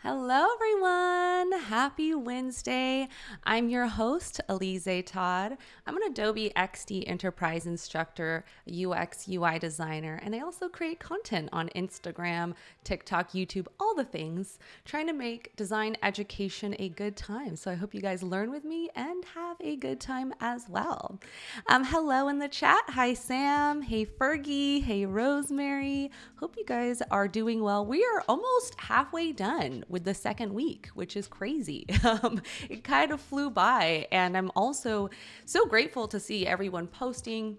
Hello, everyone. Happy Wednesday. I'm your host, Elizé Todd. I'm an Adobe XD Enterprise instructor, UX UI designer, and I also create content on Instagram, TikTok, YouTube, all the things, trying to make design education a good time. So I hope you guys learn with me and have a good time as well. Hello in the chat. Hi, Sam. Hey, Fergie. Hey, Rosemary. Hope you guys are doing well. We are almost halfway done with the second week, which is crazy. It kind of flew by, and I'm also so grateful to see everyone posting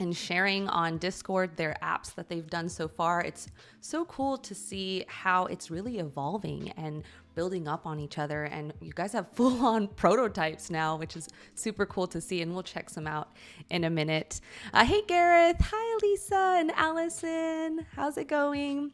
and sharing on Discord their apps that they've done so far. It's so cool to see how it's really evolving and building up on each other. And you guys have full-on prototypes now, which is super cool to see. And we'll check some out in a minute. Hey, Gareth. Hi, Lisa and Allison. How's it going?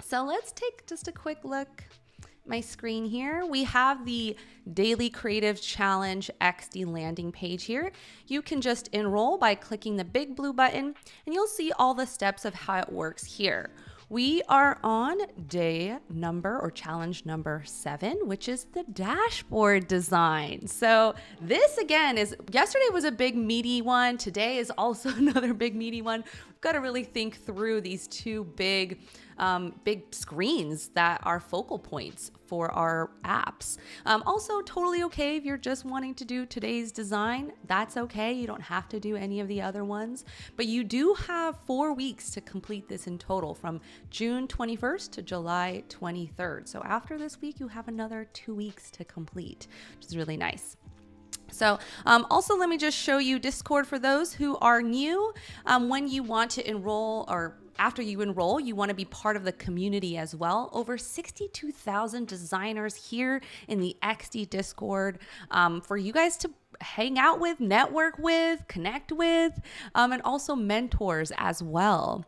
So let's take just a quick look at my screen here. We have the Daily Creative Challenge XD landing page here. You can just enroll by clicking the big blue button, and you'll see all the steps of how it works here. We are on day number or challenge number 7, which is the dashboard design. So this again yesterday was a big meaty one. Today is also another big meaty one. We've got to really think through these two big screens that are focal points for our apps. Also totally okay if you're just wanting to do today's design, that's okay. You don't have to do any of the other ones, but you do have 4 weeks to complete this in total from June 21st to July 23rd. So after this week, you have another 2 weeks to complete, which is really nice. So also let me just show you Discord for those who are new. When you want to enroll or after you enroll, you want to be part of the community as well. Over 62,000 designers here in the XD Discord for you guys to hang out with, network with, connect with, and also mentors as well.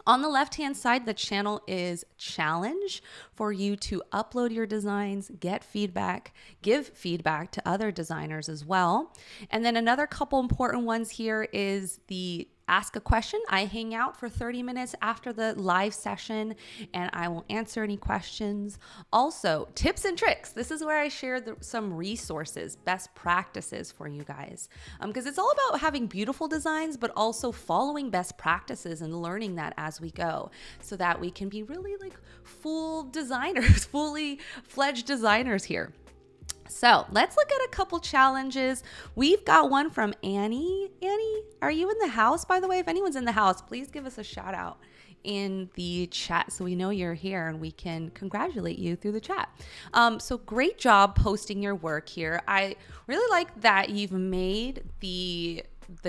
On the left-hand side, the channel is challenge for you to upload your designs, get feedback, give feedback to other designers as well. And then another couple important ones here is the ask a question. I hang out for 30 minutes after the live session and I will answer any questions. Also, tips and tricks. This is where I share some resources, best practices for you guys. Because it's all about having beautiful designs, but also following best practices and learning that as we go so that we can be really like full designers, fully fledged designers here. So let's look at a couple challenges. We've got one from Annie. Annie, are you in the house, by the way? If anyone's in the house, please give us a shout out in the chat so we know you're here and we can congratulate you through the chat. So great job posting your work here. I really like that you've made the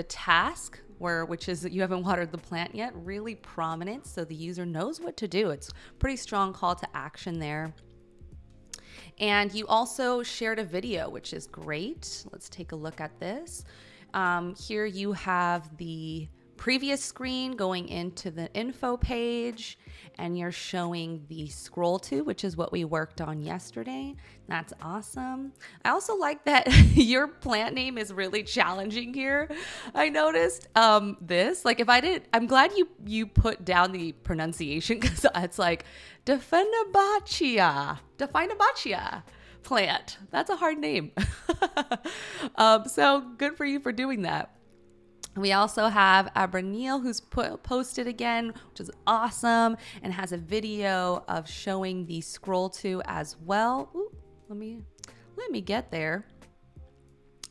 task which is you haven't watered the plant yet, really prominent so the user knows what to do. It's a pretty strong call to action there. And you also shared a video, which is great. Let's take a look at this. Here you have the previous screen going into the info page, and you're showing the scroll to, which is what we worked on yesterday. That's awesome. I also like that your plant name is really challenging here. I noticed this, like if I did, I'm glad you put down the pronunciation because it's like Defenabachia plant. That's a hard name. So good for you for doing that. We also have Abranil who's posted again, which is awesome, and has a video of showing the scroll to as well. Ooh, let me get there.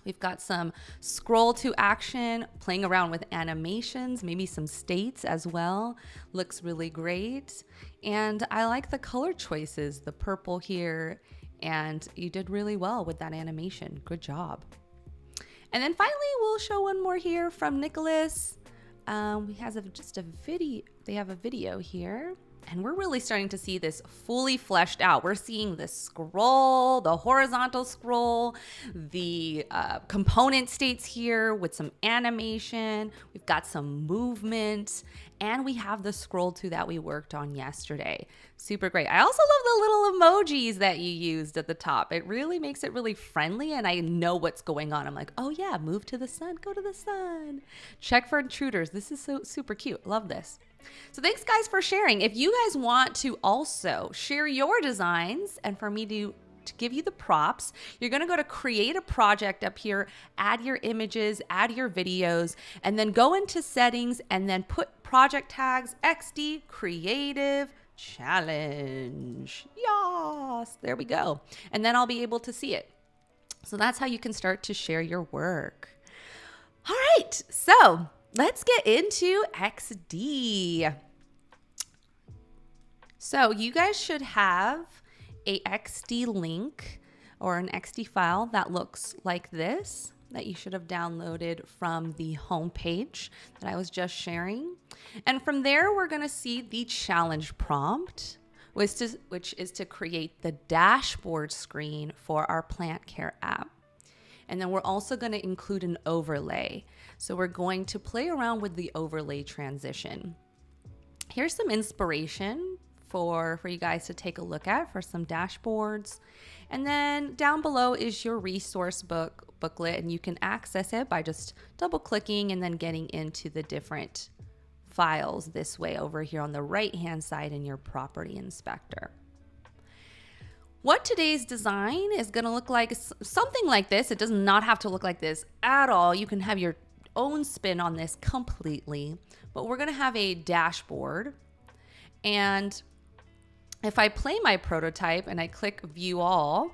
We've got some scroll to action, playing around with animations, maybe some states as well. Looks really great. And I like the color choices, the purple here, and you did really well with that animation. Good job. And then finally, we'll show one more here from Nicholas. He has just a video. They have a video here. And we're really starting to see this fully fleshed out. We're seeing the scroll, the horizontal scroll, the component states here with some animation. We've got some movement, and we have the scroll to that we worked on yesterday. Super great. I also love the little emojis that you used at the top. It really makes it really friendly, and I know what's going on. I'm like, oh yeah, move to the sun, go to the sun. Check for intruders. This is so super cute. Love this. So thanks guys for sharing. If you guys want to also share your designs and for me to give you the props, you're going to go to create a project up here, add your images, add your videos, and then go into settings and then put project tags XD Creative Challenge. Yes, there we go. And then I'll be able to see it. So that's how you can start to share your work. All right, so let's get into XD. So you guys should have a XD link or an XD file that looks like this that you should have downloaded from the home page that I was just sharing. And from there, we're going to see the challenge prompt, which is to create the dashboard screen for our plant care app. And then we're also going to include an overlay. So we're going to play around with the overlay transition. Here's some inspiration for you guys to take a look at for some dashboards. And then down below is your resource booklet, and you can access it by just double clicking and then getting into the different files this way over here on the right hand side in your property inspector. What today's design is going to look like is something like this. It does not have to look like this at all. You can have your own spin on this completely, but we're going to have a dashboard. And if I play my prototype and I click view all,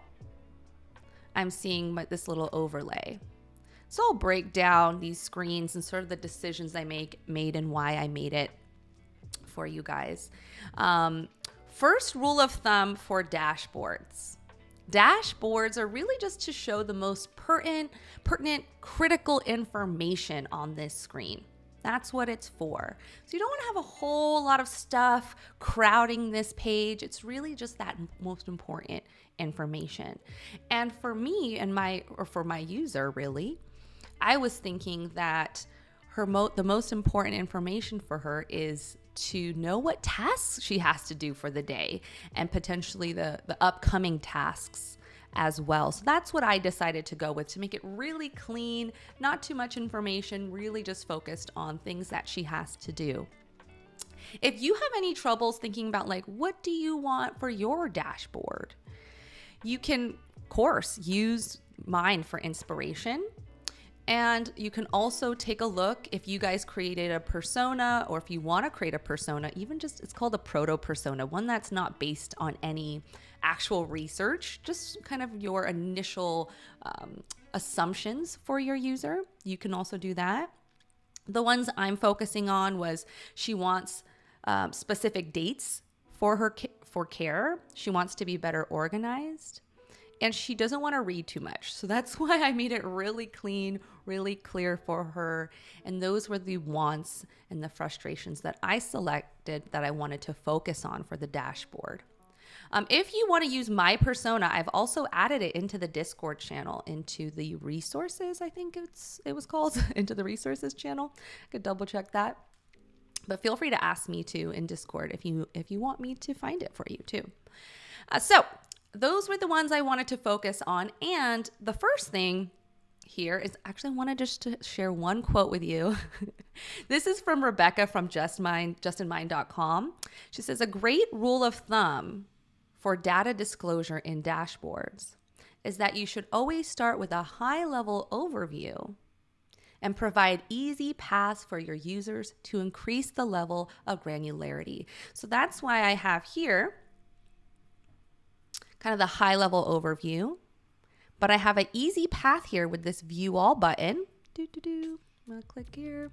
I'm seeing this little overlay. So I'll break down these screens and sort of the decisions I made and why I made it for you guys. First rule of thumb for dashboards. Dashboards are really just to show the most pertinent, critical information on this screen. That's what it's for. So you don't want to have a whole lot of stuff crowding this page. It's really just that most important information. And for me and for my user, really, I was thinking that the most important information for her is to know what tasks she has to do for the day and potentially the upcoming tasks as well. So that's what I decided to go with, to make it really clean, not too much information, really just focused on things that she has to do. If you have any troubles thinking about like, what do you want for your dashboard? You can, of course, use mine for inspiration. And you can also take a look if you guys created a persona, or if you want to create a persona, even just, it's called a proto persona, one that's not based on any actual research, just kind of your initial assumptions for your user. You can also do that. The ones I'm focusing on was she wants specific dates for care. She wants to be better organized. And she doesn't want to read too much. So that's why I made it really clean, really clear for her. And those were the wants and the frustrations that I selected that I wanted to focus on for the dashboard. If you want to use my persona, I've also added it into the Discord channel, into the resources, I think it was called, into the resources channel. I could double check that. But feel free to ask me too in Discord if you want me to find it for you too. So those were the ones I wanted to focus on. And the first thing here is actually I wanted just to share one quote with you. This is from Rebecca from justinmind.com. She says, a great rule of thumb for data disclosure in dashboards is that you should always start with a high-level overview and provide easy paths for your users to increase the level of granularity. So that's why I have here kind of the high-level overview, but I have an easy path here with this view all button. I'm gonna click here,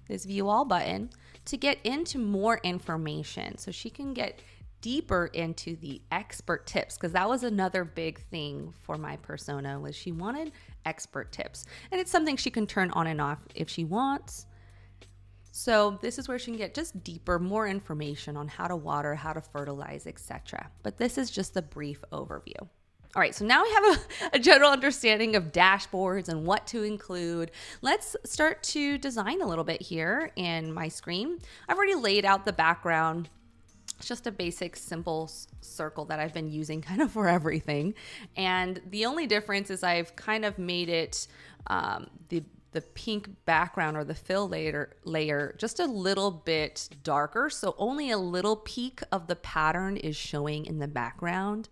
this view all button, to get into more information so she can get deeper into the expert tips, because that was another big thing for my persona, was she wanted expert tips. And it's something she can turn on and off if she wants. So this is where she can get just deeper, more information on how to water, how to fertilize, etc. But this is just a brief overview. All right, so now we have a general understanding of dashboards and what to include. Let's start to design a little bit here in my screen. I've already laid out the background. It's just a basic, simple circle that I've been using kind of for everything. And the only difference is I've kind of made it the pink background or the fill layer just a little bit darker. So only a little peak of the pattern is showing in the background,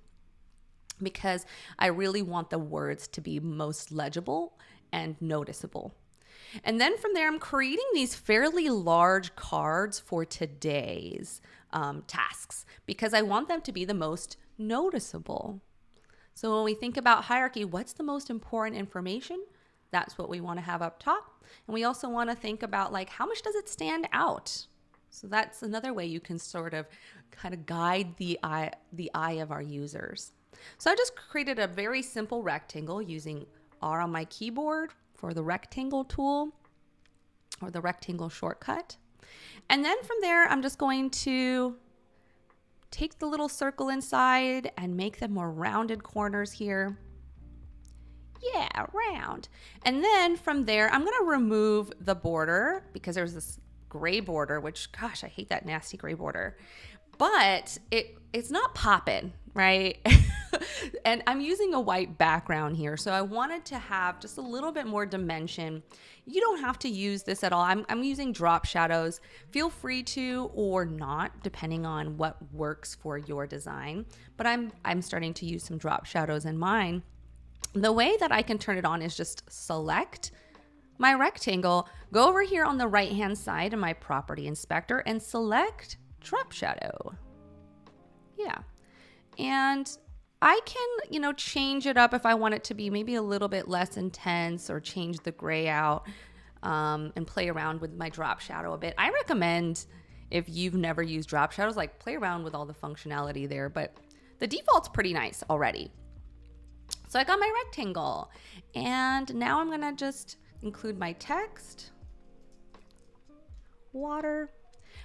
because I really want the words to be most legible and noticeable. And then from there, I'm creating these fairly large cards for today's tasks, because I want them to be the most noticeable. So when we think about hierarchy, what's the most important information? That's what we want to have up top. And we also want to think about, like, how much does it stand out? So that's another way you can sort of kind of guide the eye of our users. So I just created a very simple rectangle using R on my keyboard for the rectangle tool or the rectangle shortcut. And then from there, I'm just going to take the little circle inside and make them more rounded corners here. Yeah, round. And then from there, I'm going to remove the border, because there's this gray border, which, gosh, I hate that nasty gray border. But it's not popping, right? And I'm using a white background here, so I wanted to have just a little bit more dimension. You don't have to use this at all. I'm using drop shadows. Feel free to or not, depending on what works for your design. But I'm starting to use some drop shadows in mine. The way that I can turn it on is just select my rectangle, go over here on the right-hand side in my property inspector and select drop shadow. Yeah. And I can, change it up if I want it to be maybe a little bit less intense, or change the gray out and play around with my drop shadow a bit. I recommend, if you've never used drop shadows, like, play around with all the functionality there, but the default's pretty nice already. So I got my rectangle, and now I'm gonna just include my text, water.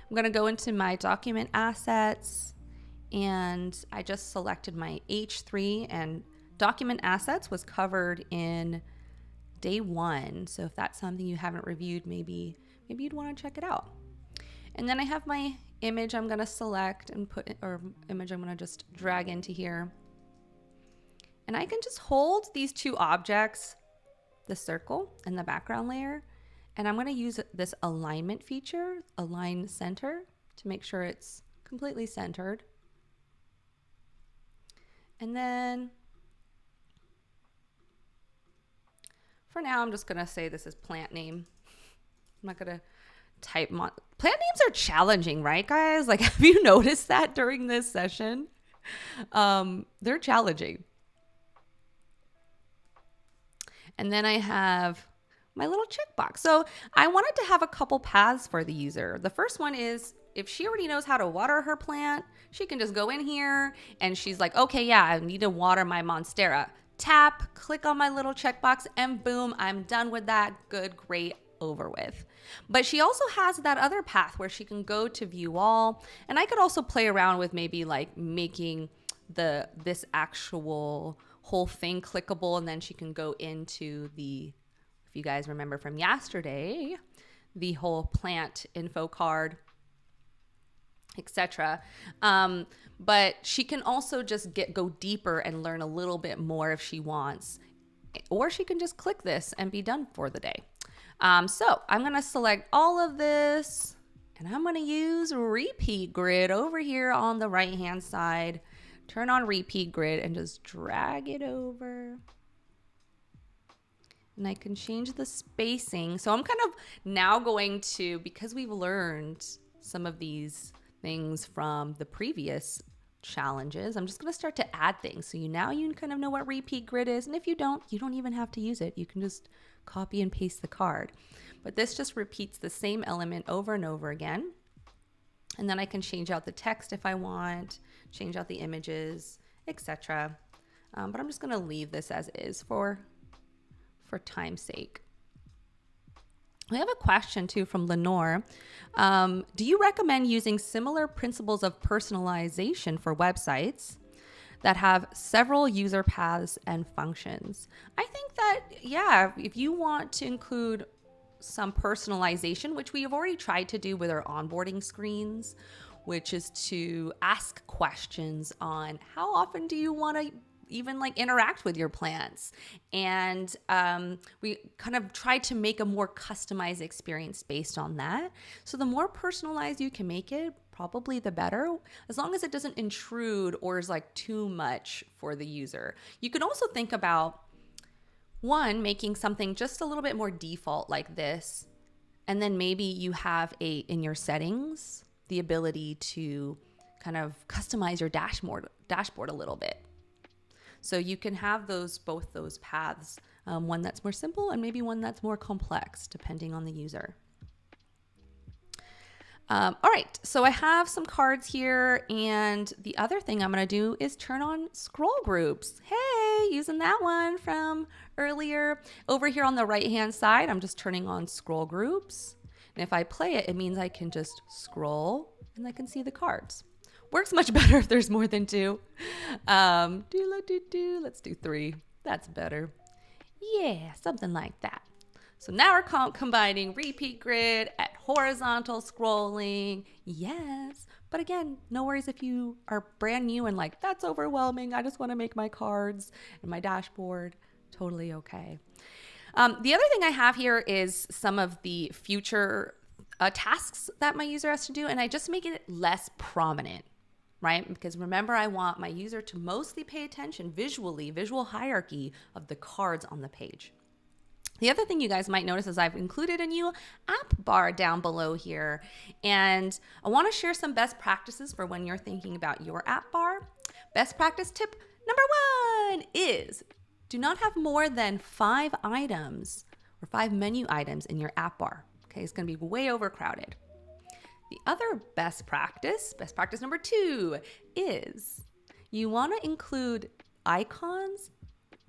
I'm gonna go into my document assets, and I just selected my H3, and document assets was covered in day 1. So if that's something you haven't reviewed, maybe you'd wanna check it out. And then I have my image I'm gonna select and image I'm gonna just drag into here. And I can just hold these two objects, the circle and the background layer, and I'm going to use this alignment feature, align center, to make sure it's completely centered. And then for now, I'm just going to say this is plant name. I'm not going to type plant names are challenging, right, guys? Like, have you noticed that during this session? They're challenging. And then I have my little checkbox. So I wanted to have a couple paths for the user. The first one is, if she already knows how to water her plant, she can just go in here and she's like, okay, yeah, I need to water my monstera. Tap, click on my little checkbox, and boom, I'm done with that. Good, great, over with. But she also has that other path where she can go to view all. And I could also play around with maybe like making this actual whole thing clickable, and then she can go into the, if you guys remember from yesterday, the whole plant info card, etc. But she can also just go deeper and learn a little bit more if she wants, or she can just click this and be done for the day. So I'm going to select all of this, and I'm going to use repeat grid over here on the right hand side. Turn on repeat grid and just drag it over. And I can change the spacing. So I'm kind of now going to, because we've learned some of these things from the previous challenges, I'm just going to start to add things. So now you kind of know what repeat grid is. And if you don't even have to use it. You can just copy and paste the card. But this just repeats the same element over and over again. And then I can change out the text if I want, change out the images, etc. But I'm just going to leave this as is for time's sake. We have a question too from Lenore. Do you recommend using similar principles of personalization for websites that have several user paths and functions? I think that, yeah, if you want to include some personalization, which we have already tried to do with our onboarding screens, which is to ask questions on how often do you want to even like interact with your plants. And we kind of try to make a more customized experience based on that. So the more personalized you can make it, probably the better, as long as it doesn't intrude or is like too much for the user. You can also think about one, making something just a little bit more default like this. And then maybe you have in your settings, the ability to kind of customize your dashboard a little bit. So you can have both those paths, one that's more simple and maybe one that's more complex, depending on the user. All right, so I have some cards here, and the other thing I'm gonna do is turn on scroll groups. Hey, using that one from earlier. Over here on the right-hand side, I'm just turning on scroll groups. And if I play it, it means I can just scroll and I can see the cards. Works much better if there's more than two. Let's do three. That's better. Yeah, something like that. So now we're combining repeat grid at horizontal scrolling. Yes. But again, no worries if you are brand new and like, that's overwhelming. I just want to make my cards and my dashboard. Totally okay. The other thing I have here is some of the future tasks that my user has to do, and I just make it less prominent, right? Because remember, I want my user to mostly pay attention visual hierarchy of the cards on the page. The other thing you guys might notice is I've included a new app bar down below here, and I want to share some best practices for when you're thinking about your app bar. Best practice tip number 1 is do not have more than 5 items or 5 menu items in your app bar. Okay, it's going to be way overcrowded. The other best practice number 2 is you want to include icons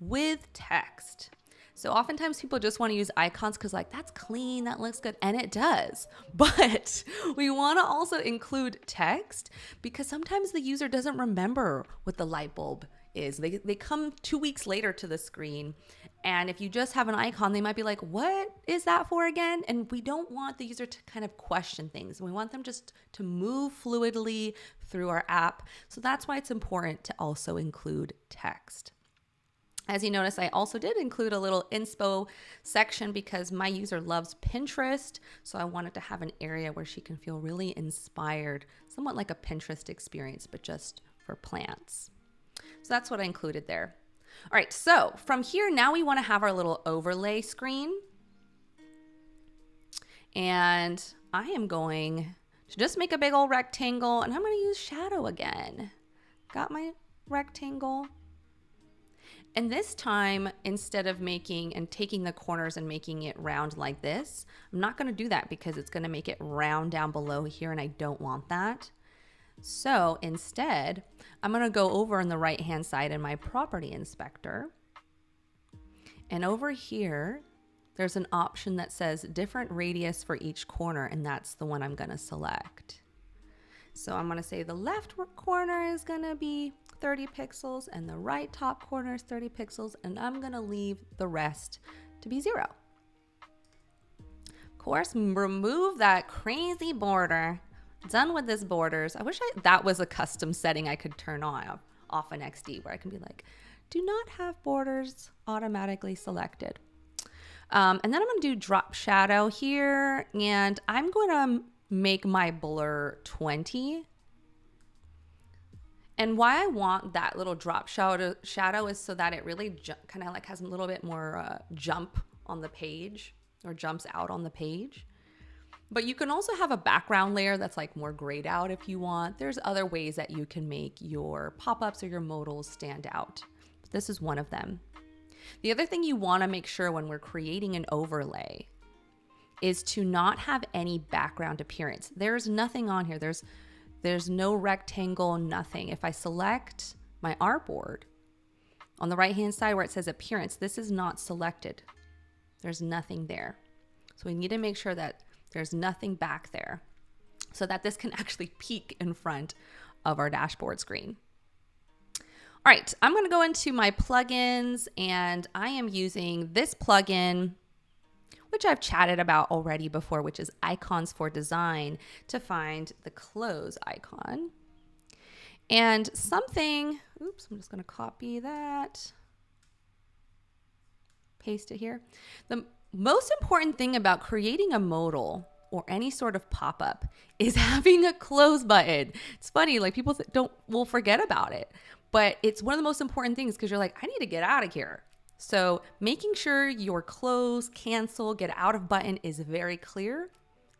with text. So oftentimes people just want to use icons because like, that's clean, that looks good, and it does. But we want to also include text because sometimes the user doesn't remember what the light bulb is. They come 2 weeks later to the screen, and if you just have an icon, they might be like, what is that for again? And we don't want the user to kind of question things. We want them just to move fluidly through our app. So that's why it's important to also include text. As you notice, I also did include a little inspo section because my user loves Pinterest. So I wanted to have an area where she can feel really inspired, somewhat like a Pinterest experience, but just for plants. So that's what I included there. All right, so from here, now we want to have our little overlay screen. And I am going to just make a big old rectangle, and I'm going to use shadow again. Got my rectangle. And this time, instead of taking the corners and making it round like this, I'm not going to do that because it's going to make it round down below here, and I don't want that. So instead, I'm going to go over on the right-hand side in my property inspector. And over here, there's an option that says different radius for each corner, and that's the one I'm going to select. So I'm going to say the left corner is going to be 30 pixels and the right top corner is 30 pixels, and I'm going to leave the rest to be 0. Of course, remove that crazy border. Done with this borders. I wish that was a custom setting I could turn off in XD, where I can be like, do not have borders automatically selected. And then I'm going to do drop shadow here, and I'm going to make my blur 20. And why I want that little drop shadow is so that it really kind of like has a little bit more jump on the page, or jumps out on the page. But you can also have a background layer that's like more grayed out if you want. There's other ways that you can make your pop-ups or your modals stand out. But this is one of them. The other thing you want to make sure when we're creating an overlay is to not have any background appearance. There's nothing on here. There's no rectangle, nothing. If I select my artboard on the right-hand side where it says appearance, this is not selected. There's nothing there. So we need to make sure that there's nothing back there so that this can actually peek in front of our dashboard screen. All right, I'm going to go into my plugins, and I am using this plugin, which I've chatted about already before, which is Icons for Design, to find the close icon. And something, oops, I'm just going to copy that, paste it here. The most important thing about creating a modal or any sort of pop-up is having a close button. It's funny, like people will forget about it, but it's one of the most important things because you're like, I need to get out of here. So making sure your close, cancel, get out of button is very clear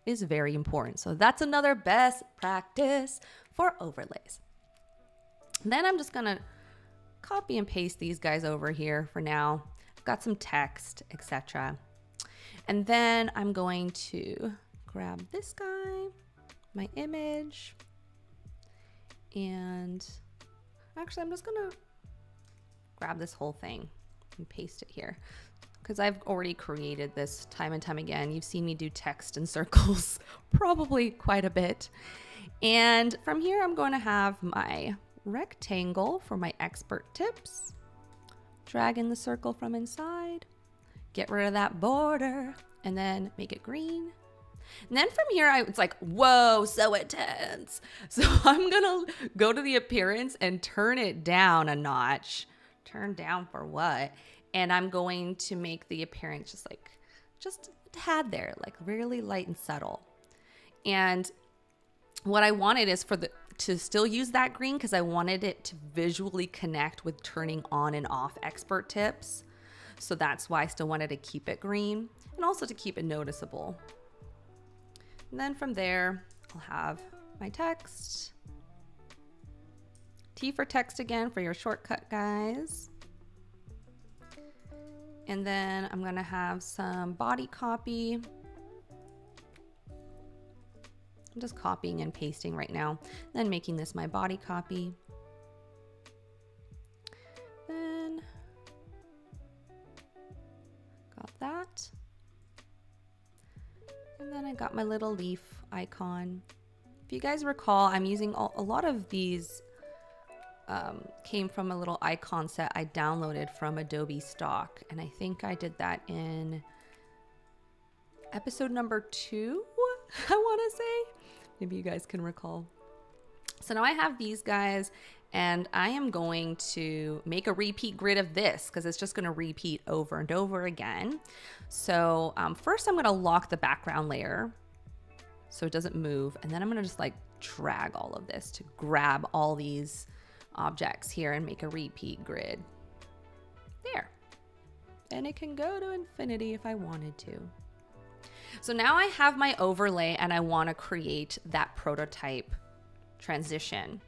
is very important. So that's another best practice for overlays. And then I'm just gonna copy and paste these guys over here for now. I've got some text, etc. And then I'm going to grab this guy, my image, and actually I'm just gonna grab this whole thing and paste it here because I've already created this time and time again. You've seen me do text and circles probably quite a bit. And from here, I'm going to have my rectangle for my expert tips. Drag in the circle from inside, get rid of that border, and then make it green. And then from here, it's like, whoa, so intense. So I'm gonna go to the appearance and turn it down a notch. Turn down for what? And I'm going to make the appearance just a tad there, like really light and subtle. And what I wanted is to still use that green because I wanted it to visually connect with turning on and off expert tips. So that's why I still wanted to keep it green and also to keep it noticeable. And then from there, I'll have my text. T for text again for your shortcut guys. And then I'm gonna have some body copy. I'm just copying and pasting right now, then making this my body copy. Then got that. And then I got my little leaf icon. If you guys recall, I'm using a lot of these came from a little icon set I downloaded from Adobe stock. And I think I did that in episode number 2, I want to say. Maybe you guys can recall. So now I have these guys and I am going to make a repeat grid of this because it's just going to repeat over and over again. So first I'm going to lock the background layer so it doesn't move. And then I'm going to just like drag all of this to grab all these objects here and make a repeat grid. There. And it can go to infinity if I wanted to. So now I have my overlay and I want to create that prototype transition.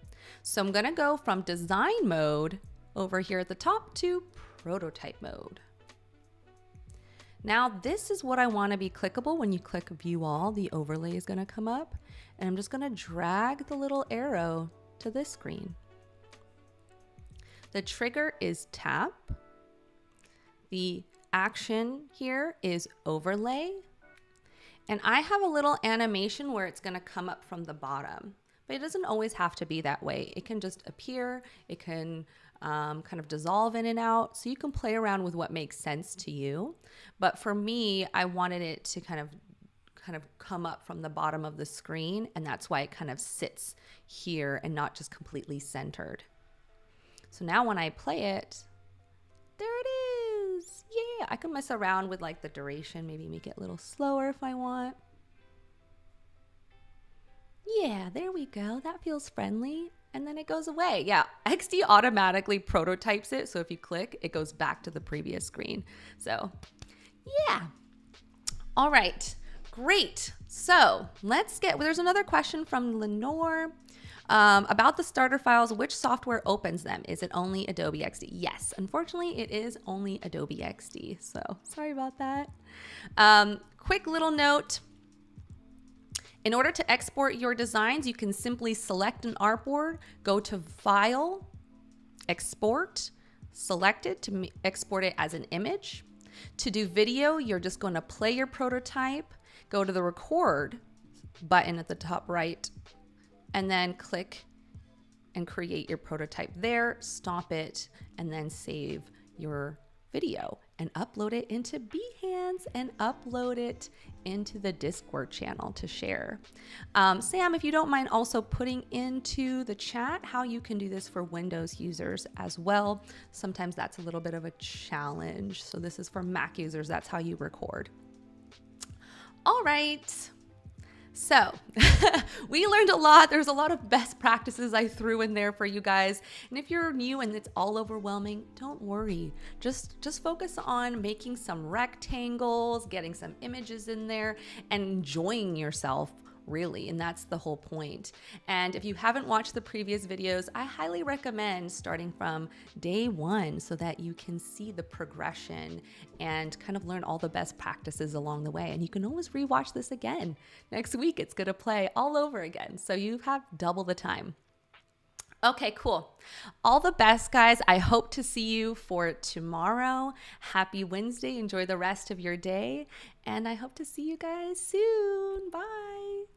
So I'm going to go from design mode over here at the top to prototype mode. Now this is what I want to be clickable. When you click view all, the overlay is going to come up and I'm just going to drag the little arrow to this screen. The trigger is tap. The action here is overlay. And I have a little animation where it's going to come up from the bottom, but it doesn't always have to be that way. It can just appear. It can kind of dissolve in and out. So you can play around with what makes sense to you. But for me, I wanted it to kind of come up from the bottom of the screen. And that's why it kind of sits here and not just completely centered. So now when I play it, there it is. Yeah, I can mess around with like the duration, maybe make it a little slower if I want. Yeah, there we go. That feels friendly. And then it goes away. Yeah, XD automatically prototypes it. So if you click, it goes back to the previous screen. So yeah. All right, great. So there's another question from Lenore. About the starter files, which software opens them? Is it only Adobe XD? Yes, unfortunately it is only Adobe XD. So sorry about that. Quick little note. In order to export your designs, you can simply select an artboard, go to File, Export, select it to export it as an image. To do video, you're just going to play your prototype, go to the Record button at the top right, and then click and create your prototype there, stop it, and then save your video and upload it into Behance. Behance and upload it into the Discord channel to share. Sam, if you don't mind also putting into the chat how you can do this for Windows users as well. Sometimes that's a little bit of a challenge. So this is for Mac users. That's how you record. All right. So we learned a lot. There's a lot of best practices I threw in there for you guys. And if you're new and it's all overwhelming, don't worry. Just focus on making some rectangles, getting some images in there, and enjoying yourself, really. And that's the whole point. And if you haven't watched the previous videos, I highly recommend starting from day one so that you can see the progression and kind of learn all the best practices along the way. And you can always rewatch this again. Next week, it's going to play all over again. So you have double the time. Okay, cool. All the best, guys. I hope to see you for tomorrow. Happy Wednesday. Enjoy the rest of your day. And I hope to see you guys soon. Bye.